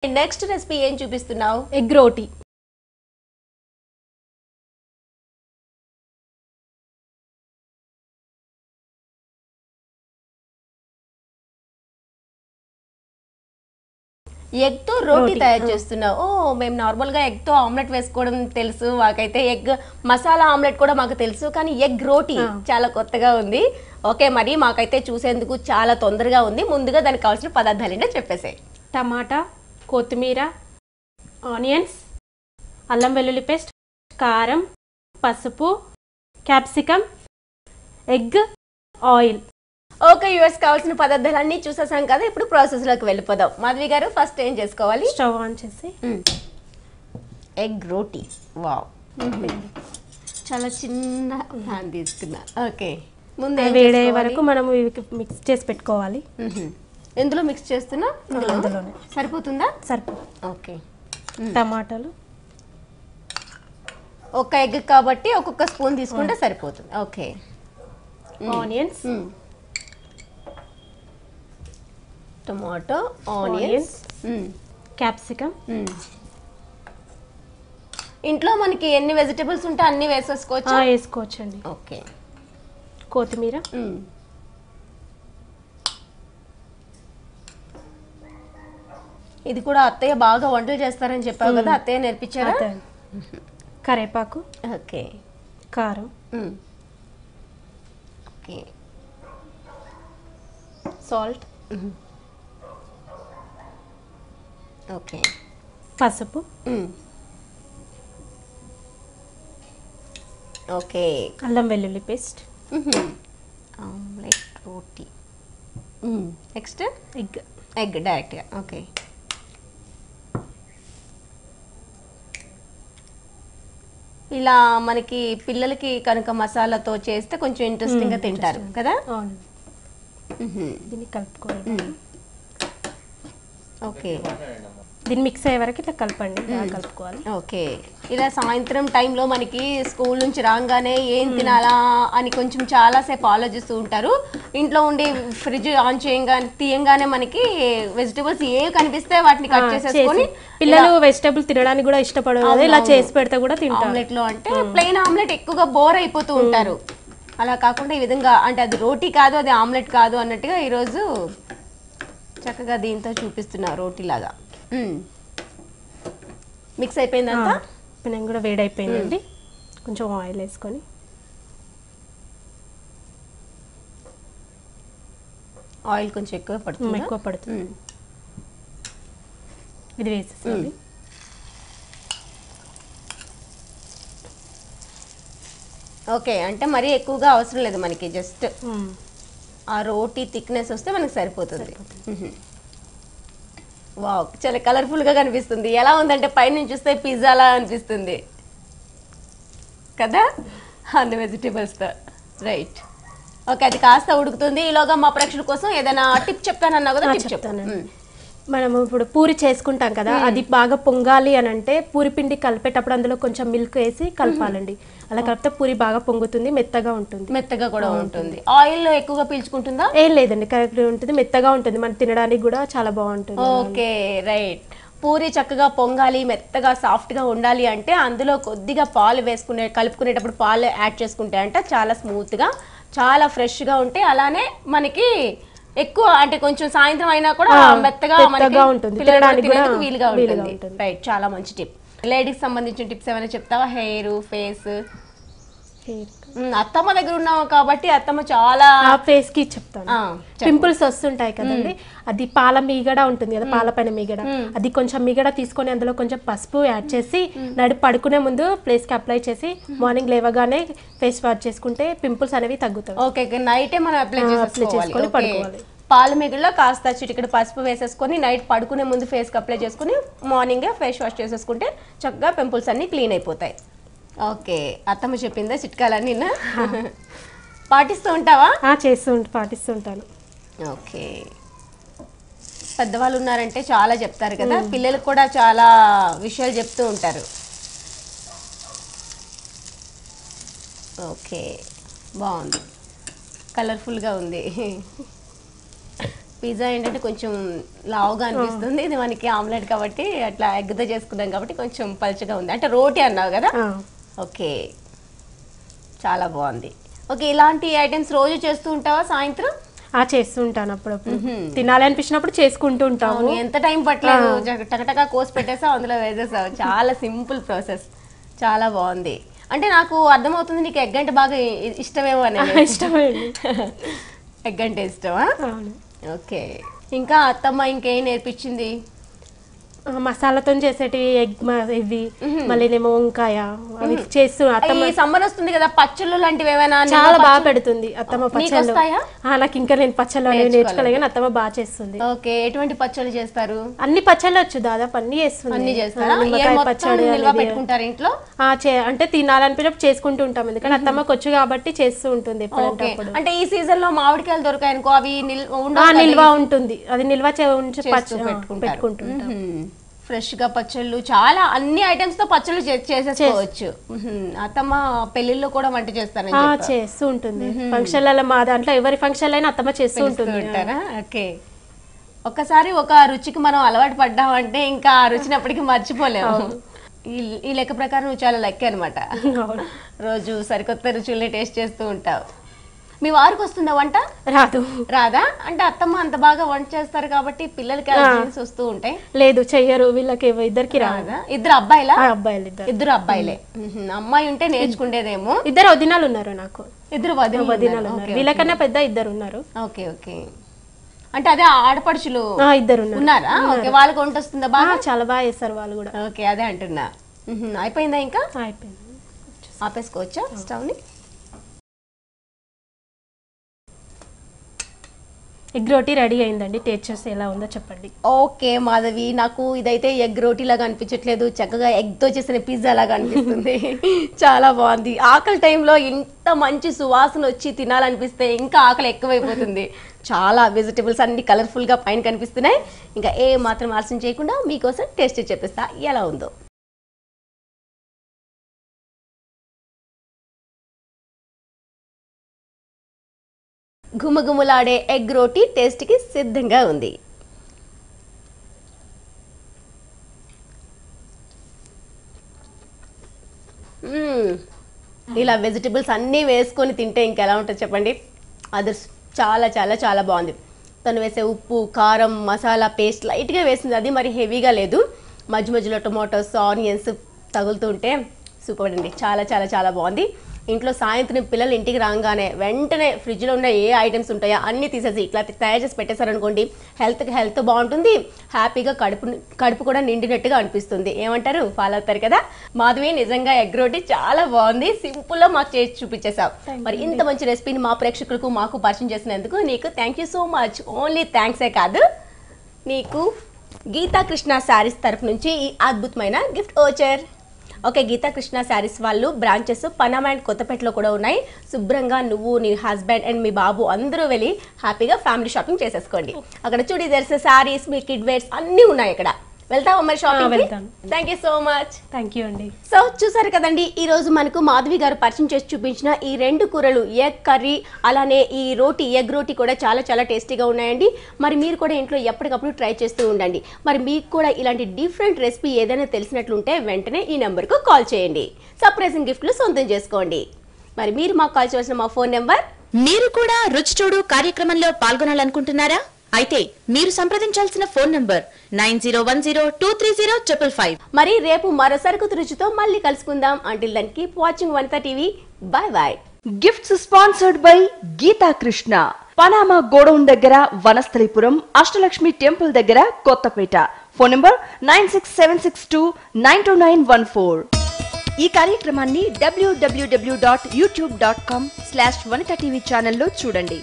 Next recipe ఏం చూపిస్తున్నావు? Egg రోటీ. Egg తో రోటీ తయారు చేస్తున్నావు. ఓ, మేము నార్మల్ గా ఎగ్ తో ఆమ్లెట్ వేసుకోవడం తెలుసు మాకైతే, ఎగ్ మసాలా ఆమ్లెట్ కూడా మాకు తెలుసు, కానీ ఎగ్ రోటీ చాలా కొత్తగా ఉంది. ఓకే, మరి మాకైతే చూసేందుకు చాలా తొందరగా ఉంది. ముందుగా దానికి కావాల్సిన పదార్థాలు ఏంటో చెప్పేసాయి. టమాటా, కొత్తిమీర, ఆనియన్స్, అల్లం వెల్లుల్లి పేస్ట్, కారం, పసుపు, capsicum, egg, oil. Okay US, కావాల్సిన పదార్థాలన్నీ చూసేసాం కదా, ఇప్పుడు ప్రాసెస్ లోకి వెళ్ళిపోదాం. మాధవి గారు, ఫస్ట్ ఏం చేసుకోవాలి? స్టవ్ ఆన్ చేసి ఎగ్ రోటీ. వావ్, చాలా చిన్న ప్యాన్ తీసుకున్నా. ఓకే, ముందు వేడే వరకు మనం మిక్స్ చేసి పెట్టుకోవాలి. ఎందులో మిక్స్ చేస్తున్నా? అందులోనే సరిపోతుందా? సరిపోతుంది. ఓకే, టమాటాలు ఒక ఎగ్ కాబట్టి ఒక్కొక్క స్పూన్ తీసుకుంటే సరిపోతుంది. Okay, onions, tomato, onions, capsicum. ఇంట్లో మనకి ఎన్ని వెజిటబుల్స్ ఉంటే అన్ని వేసేసుకోవచ్చు. వేసుకోవచ్చండి. ఓకే, కొత్తిమీర, ఇది కూడా అత్తయ్య బాగా వంటలు చేస్తారని చెప్పావు కదా, అత్తయ్య నేర్పించారా? కరేపాకు, ఓకే, కారం, ఓకే, సాల్ట్, ఓకే, పసుపు, ఓకే, అల్లం వెల్లుల్లి పేస్ట్, ఆమ్లెట్ రోటీ. Next egg. ఎగ్ డైరెక్ట్గా. ఓకే, ఇలా మనకి పిల్లలకి కనుక మసాలాతో చేస్తే కొంచెం ఇంట్రెస్టింగ్గా తింటారు కదా. దీన్ని కలుపుకోవాలి. ఓకే, దీన్ని మిక్స్ అయ్యే వరకు ఇట్లా కలపండి, కలుపుకోవాలి. ఓకే, ఇలా సాయంత్రం టైంలో మనకి స్కూల్ నుంచి రాగానే ఏం తినాలా అని కొంచెం చాలాసేపు ఆలోచిస్తూ ఉంటారు. ఇంట్లో ఉండి ఫ్రిడ్జ్ ఆన్ తీయంగానే మనకి వెజిటబుల్స్ ఏ కనిపిస్తే వాటిని కట్ చేసేసుకొని, పిల్లలు వెజిటబుల్ తినడానికి కూడా ఇష్టపడదు, ఇలా చేసి పెడితే కూడా తింటారు. ఆమ్లెట్ లో అంటే ప్లెయిన్ ఆమ్లెట్ ఎక్కువగా బోర్ అయిపోతూ ఉంటారు. అలా కాకుండా ఈ విధంగా, అంటే అది రోటీ కాదు, అది ఆమ్లెట్ కాదు అన్నట్టుగా ఈరోజు చక్కగా దీంతో చూపిస్తున్నా రోటీ లాగా. మిక్స్ అయిపోయిందంతా. పెనం కూడా వేడైపోయిందండి. కొంచెం ఆయిల్ వేసుకొని, ఆయిల్ కొంచెం ఎక్కువ పడుతుంది. ఇది వేసేసుకోండి. ఓకే, అంటే మరీ ఎక్కువగా అవసరం లేదు మనకి, జస్ట్ ఆ రోటీ థిక్నెస్ వస్తే మనకి సరిపోతుంది. వావ్, చాలా కలర్ఫుల్గా కనిపిస్తుంది. ఎలా ఉందంటే పైనుంచి చూస్తే పిజ్జాలా అనిపిస్తుంది కదా, అన్ని వెజిటేబుల్స్తో. రైట్, ఓకే, అది కాస్త ఉడుకుతుంది. ఈలోగా మా ప్రేక్షకుల కోసం ఏదైనా టిప్ చెప్తానన్నా కదా, టిప్ చెప్తాను. మనము ఇప్పుడు పూరి చేసుకుంటాం కదా, అది బాగా పొంగాలి అని అంటే పూరి పిండి కలిపేటప్పుడు అందులో కొంచెం మిల్క్ వేసి కలపాలండి. అలా కలిపితే పూరి బాగా పొంగుతుంది, మెత్తగా ఉంటుంది. మెత్తగా కూడా ఉంటుంది. ఆయిల్ ఎక్కువగా పీల్చుకుంటుందా? ఏం లేదండి, కరెక్ట్ ఉంటుంది, మెత్తగా ఉంటుంది, మనం తినడానికి కూడా చాలా బాగుంటుంది. Okay, right. పూరి చక్కగా పొంగాలి, మెత్తగా సాఫ్ట్గా ఉండాలి అంటే అందులో కొద్దిగా పాలు కలుపుకునేటప్పుడు పాలు యాడ్ చేసుకుంటే అంటే చాలా స్మూత్గా, చాలా ఫ్రెష్గా ఉంటాయి. అలానే మనకి ఎక్కువ అంటే కొంచెం సాయంత్రం అయినా కూడా మెత్తగా ఉంటుంది, వీలుగా ఉంటుంది. రైట్, చాలా మంచి టిప్. లేడీస్ సంబంధించిన టిప్స్ ఏమైనా చెప్తావా? Hair, face. అత్తమ్మ దగ్గర ఉన్నావు కాబట్టి అత్తమ్మ చాలా ఫేస్ కి చెప్తాను. పింపుల్స్ వస్తుంటాయి కదండి, అది పాల మీగడ ఉంటుంది కదా, పాల పైన మీగడ, అది కొంచెం మీగడ తీసుకొని అందులో కొంచెం పసుపు యాడ్ చేసి పడుకునే ముందు ప్లేస్ కి అప్లై చేసి మార్నింగ్ లేవగానే ఫేస్ వాష్ చేసుకుంటే పింపుల్స్ అనేవి తగ్గుతాయి. ఓకే, నైటే మనం అప్లై చేసుకొని పడుకోవాలి. పాల మిగుల్లో కాస్త చిటికెడు పసుపు వేసేసుకొని నైట్ పడుకునే ముందు ఫేస్కి అప్లై చేసుకుని మార్నింగ్ ఫేస్ వాష్ చేసేసుకుంటే చక్కగా పింపుల్స్ అన్నీ క్లీన్ అయిపోతాయి. ఓకే, అత్తమ్మ చెప్పిందా చిట్కాలన్నీ పాటిస్తూ ఉంటావా? పాటిస్తూ ఉంటాను. ఓకే, పెద్దవాళ్ళు ఉన్నారంటే చాలా చెప్తారు కదా, పిల్లలకు కూడా చాలా విషయాలు చెప్తూ ఉంటారు. ఓకే, బాగుంది, కలర్ఫుల్గా ఉంది. పిజ్జా ఏంటంటే కొంచెం లావుగా అనిపిస్తుంది, ఇది మనకి ఆమ్లెట్ కాబట్టి అట్లా ఎగ్తో చేసుకున్నాం కాబట్టి కొంచెం పలుచగా ఉంది. అంటే రోటీ అన్నావు కదా. ఓకే, చాలా బాగుంది. ఓకే, ఇలాంటి ఐటమ్స్ రోజు చేస్తూ ఉంటావా సాయంత్రం? చేస్తూ ఉంటాను, అప్పుడప్పుడు తినాలనిపించినప్పుడు చేసుకుంటూ ఉంటాము. ఎంత టైం పట్టలేదు, టకటకా కోసి పెట్టేసావు, అందులో వేసేసావు. చాలా సింపుల్ ప్రాసెస్, చాలా బాగుంది. అంటే నాకు అర్థమవుతుంది నీకు ఎగ్ అంటే బాగా ఇష్టమేమో అనేది. ఇష్టమే, ఎగ్ అంటే ఇష్టమా? ఓకే, ఇంకా అత్తమ్మ ఇంకేం నేర్పించింది? మసాలాతో చేసేటివి ఎగ్ ఇవి, మళ్ళీనేమో వంకాయ అవి చేస్తూ అత్తమ్మ. సమ్మర్ వస్తుంది కదా, పచ్చళ్ళు లాంటివి ఏమైనా చాలా బాగా పెడుతుంది అత్తమ్మ పచ్చళ్ళు. వస్తాయా? నాకు ఇంకా నేను పచ్చళ్ళు నేర్చుకోలేదు కానీ అత్తమ్మ బాగా చేస్తుంది. ఓకే, ఎటువంటి పచ్చళ్ళు చేస్తారు? అన్ని పచ్చళ్ళు వచ్చు, దాదాపు అన్ని చేస్తుంది. అన్ని చేస్తారా? పచ్చడి పెట్టుకుంటారు ఇంట్లో? అంటే తినాలనిపించినప్పుడు చేసుకుంటూ ఉంటాం, ఎందుకంటే అత్తమ్మకి వచ్చు కాబట్టి చేస్తూ ఉంటుంది ఎప్పుడంటే. అంటే ఈ సీజన్ లో మామిడికాయలు దొరకాయి అనుకో, అవి నిల్వ ఉంటుంది, అది నిల్వ పెట్టుకుంటుంటాం. ఫ్రెష్ గా పచ్చళ్ళు, చాలా అన్ని ఐటమ్స్ తో పచ్చళ్ళు చేసేసుకోవచ్చు. అత్తమ్మ పెళ్లిళ్ళు కూడా వంట చేస్తారని చేస్తూ ఉంటుంది. ఫంక్షన్లలో మా దాంట్లో ఎవరి ఫంక్షన్ అయినా అత్తమ్మ చేస్తూ ఉంటుంది. ఓకే, ఒక్కసారి ఒక రుచికి మనం అలవాటు పడ్డామంటే ఇంకా ఆ రుచిని అప్పటికి మర్చిపోలేము. ఈ లెక్క ప్రకారం నువ్వు చాలా లెక్క అనమాట. రోజు సరికొత్త రుచుల్ని టేస్ట్ చేస్తూ ఉంటావు. మీ వారికి వస్తుందా వంట? రాదా? అంటే అత్తమ్మ అంత బాగా వంట చేస్తారు కాబట్టి పిల్లలకి వస్తూ ఉంటాయి. లేదు, చెయ్యరు, వీళ్ళకి ఇద్దరికి రాదా. ఇద్దరు అబ్బాయిలా? అబ్బాయిలు, ఇద్దరు అబ్బాయిలే. అమ్మాయి ఉంటే నేర్చుకుంటేదేమో. ఇద్దరు వదినాలు ఉన్నారు నాకు. ఇద్దరు వదినాలు ఉన్నారు, వీళ్ళకన్నా పెద్ద ఇద్దరు ఉన్నారు. ఓకే ఓకే, అంటే అదే ఆడపడుచులు ఇద్దరు ఉన్నారా? ఓకే, వాళ్ళకి వంట వస్తుందా బాగా? చాలా బాగా చేస్తారు వాళ్ళు కూడా. ఓకే, అదే అంటున్నా. అయిపోయిందా? ఇంకా అయిపోయింది, ఆపేసుకోవచ్చా స్టవ్ ని? ఎగ్ రోటీ రెడీ అయిందండి, టేస్ట్ చేస్తే ఎలా ఉందో చెప్పండి. ఓకే మాధవి, నాకు ఇదైతే ఎగ్ రోటీ లాగా అనిపించట్లేదు, చక్కగా ఎగ్తో చేసిన పిజ్జా లాగా అనిపిస్తుంది. చాలా బాగుంది. ఆకలి టైంలో ఇంత మంచి సువాసన వచ్చి తినాలనిపిస్తే ఇంకా ఆకలి ఎక్కువైపోతుంది. చాలా వెజిటబుల్స్ అన్ని కలర్ఫుల్గా పైన కనిపిస్తున్నాయి. ఇంకా ఏ మాత్రం ఆలస్యం చేయకుండా మీకోసం టేస్ట్ చెప్పిస్తా ఎలా ఉందో. గుమగుమలాడే ఎగ్ రోటీ టేస్ట్కి సిద్ధంగా ఉంది. ఇలా వెజిటబుల్స్ అన్నీ వేసుకొని తింటే ఇంకెలా ఉంటుంది చెప్పండి. అది చాలా చాలా చాలా బాగుంది. తను వేసే ఉప్పు, కారం, మసాలా పేస్ట్ లైట్గా వేసింది, అది మరి హెవీగా లేదు. మధ్య మధ్యలో టొమాటోస్, ఆనియన్స్ తగులుతుంటే సూపర్ అండి. చాలా చాలా చాలా బాగుంది. ఇంట్లో సాయంత్రం పిల్లలు ఇంటికి రాగానే వెంటనే ఫ్రిడ్జ్లో ఉన్న ఏ ఐటమ్స్ ఉంటాయో అన్నీ తీసేసి ఇట్లా తయారు చేసి పెట్టేశారనుకోండి, హెల్త్ బాగుంటుంది, హ్యాపీగా కడుపు కూడా నిండినట్టుగా అనిపిస్తుంది. ఏమంటారు? ఫాలో అవుతారు కదా? మాధవి, నిజంగా ఎగ్ రోటీ చాలా బాగుంది, సింపుల్గా మాకు చేసి చూపించేసావు. మరి ఇంత మంచి రెసిపీని మా ప్రేక్షకులకు మాకు పరిచయం చేసినందుకు నీకు thank you so much. Only థ్యాంక్సే కాదు, నీకు గీతా కృష్ణ శారీస్ తరఫు నుంచి ఈ అద్భుతమైన gift voucher. Okay, Geetha Krishna sarees వాళ్ళు బ్రాంచెస్ పనామా అండ్ కొత్తపేటలో కూడా ఉన్నాయి. శుభ్రంగా నువ్వు, నీ హస్బెండ్ అండ్ మీ బాబు అందరూ వెళ్ళి హ్యాపీగా ఫ్యామిలీ షాపింగ్ చేసేసుకోండి. అక్కడ చుడీదార్స్, శారీస్, మీ కిడ్ వేర్స్ అన్నీ ఉన్నాయి. అక్కడ వెళ్తావా మరి షాపింగ్? వెళ్తాను. Thank you so much. Thank you అండి. సో చూసారు కదండి, ఈ రోజు మనకు మాధవి గారు పరిచయం చేసి చూపించిన ఈ రెండు కూరలు, ఎగ్ కర్రీ అలానే ఈ రోటీ, ఎగ్ రోటీ కూడా చాలా చాలా టేస్టీగా ఉన్నాయండి. మరి మీరు కూడా ఇంట్లో ఎప్పటికప్పుడు ట్రై చేస్తూ ఉండండి. మరి మీకు కూడా ఇలాంటి డిఫరెంట్ రెసిపీ ఏదైనా తెలిసినట్లుంటే వెంటనే ఈ నెంబర్కు కాల్ చేయండి. సర్ప్రైజింగ్ గిఫ్ట్లు సొంతం చేసుకోండి. మరి మీరు మాకు కాల్ చేయాల్సిన మా ఫోన్ నెంబర్. మీరు కూడా రుచి చూడు కార్యక్రమంలో పాల్గొనాలనుకుంటున్నారా? అయితే మీరు సంప్రదించాల్సిన ఫోన్ నంబర్ 9010230555. మరి రేపు మరో సరికొత్త రుచితో మళ్ళీ కలుసుకుందాం. Until then keep watching Vanitha TV. Bye bye. Gifts sponsored by Geetha Krishna, Panama godown దగ్గర, వనస్థలిపురం, అష్టలక్ష్మి టెంపుల్ దగ్గర, కొత్తపేట. Phone number 9676292914. ఈ కార్యక్రమాన్ని www.youtube.com/vanitatv ఛానల్లో చూడండి.